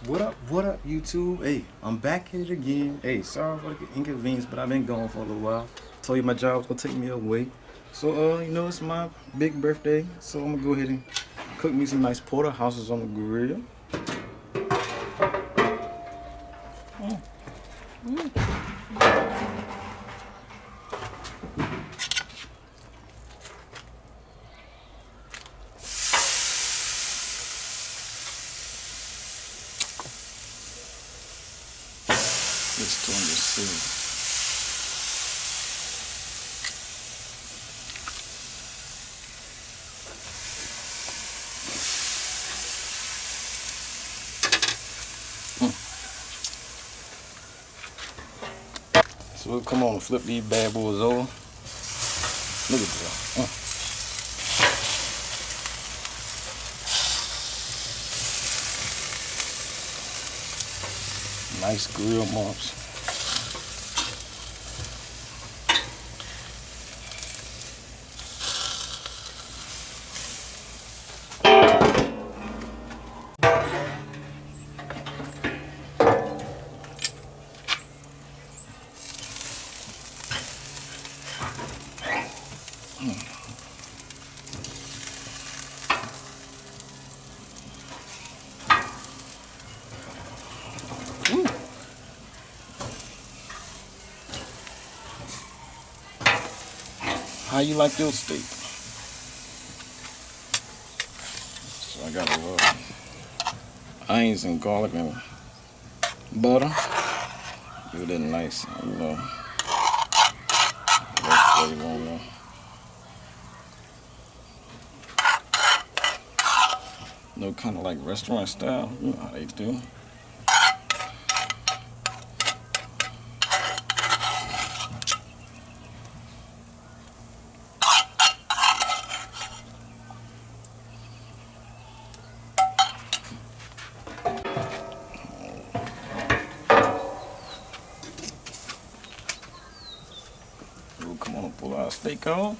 What up, YouTube? Hey, I'm back at it again. Hey, sorry for the inconvenience, but I've been gone for a little while. Told you my job was gonna take me away. So, it's my big birthday, so I'm gonna go ahead and cook me some nice porterhouses on the grill. Let's turn this see. So we'll come on and flip these bad boys over. Look at that. Nice grill marks. How you like your steak? So I got a little onions and garlic and butter. Give it a nice, little flavor on there. No, kind of like restaurant style. You know how they do. We'll come on and pull our steak off.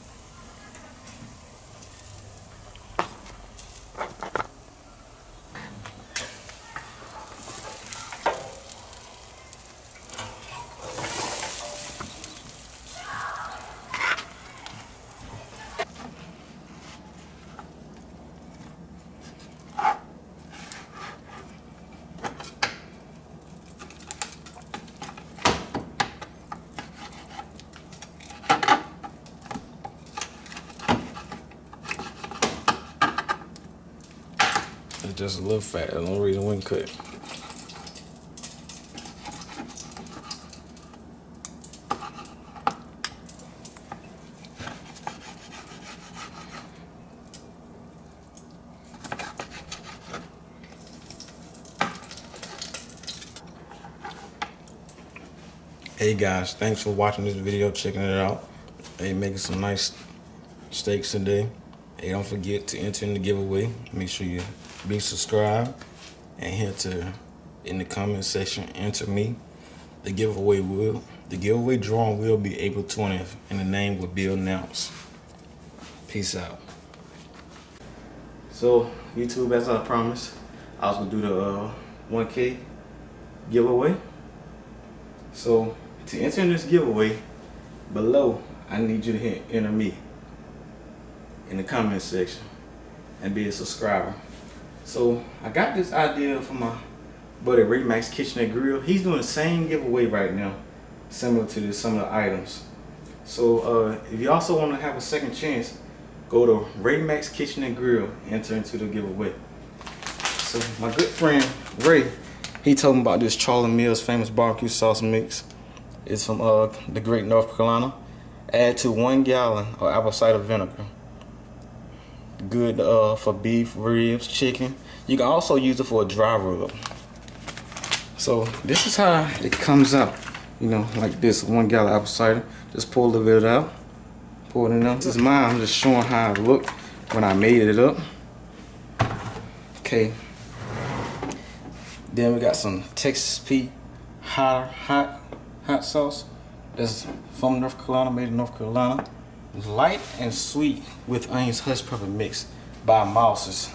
It's just a little fat. That's the only reason we can cook. Hey guys, thanks for watching this video, checking it out. Hey, making some nice steaks today. Hey, don't forget to enter in the giveaway. Make sure you be subscribed and hit to in the comment section enter me. The giveaway drawing will be April 20th and the name will be announced. Peace out. So YouTube, as I promised, I was gonna do the 1K giveaway. So to enter in this giveaway, below I need you to hit enter me in the comment section and be a subscriber. So I got this idea from my buddy Ray Max Kitchen and Grill. He's doing the same giveaway right now, similar to some of the items. So if you also want to have a second chance, go to Ray Max Kitchen and Grill, enter into the giveaway. So my good friend Ray, he told me about this Charlie Mills famous barbecue sauce mix. It's from the great North Carolina. Add to 1 gallon of apple cider vinegar. Good for beef, ribs, chicken. You can also use it for a dry rub. So this is how it comes out. Like this, 1 gallon apple cider. Just pour a little bit out. Pour it in there. This is mine. I'm just showing how it looked when I made it up. Okay. Then we got some Texas Pete hot sauce. That's from North Carolina, made in North Carolina. Light and sweet with onions hush pepper mix by Mouse's.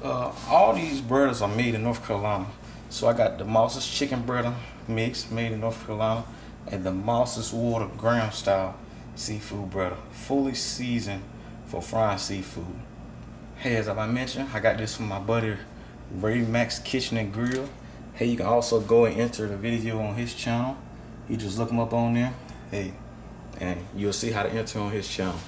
All these burgers are made in North Carolina, So I got the Moss's chicken breader mix made in North Carolina and the Moss's water graham style seafood breader, fully seasoned for frying seafood. Hey, as I mentioned, I got this from my buddy Ray Max Kitchen and Grill. Hey, you can also go and enter the video on his channel. You just look him up on there. Hey, and you'll see how to enter on his channel.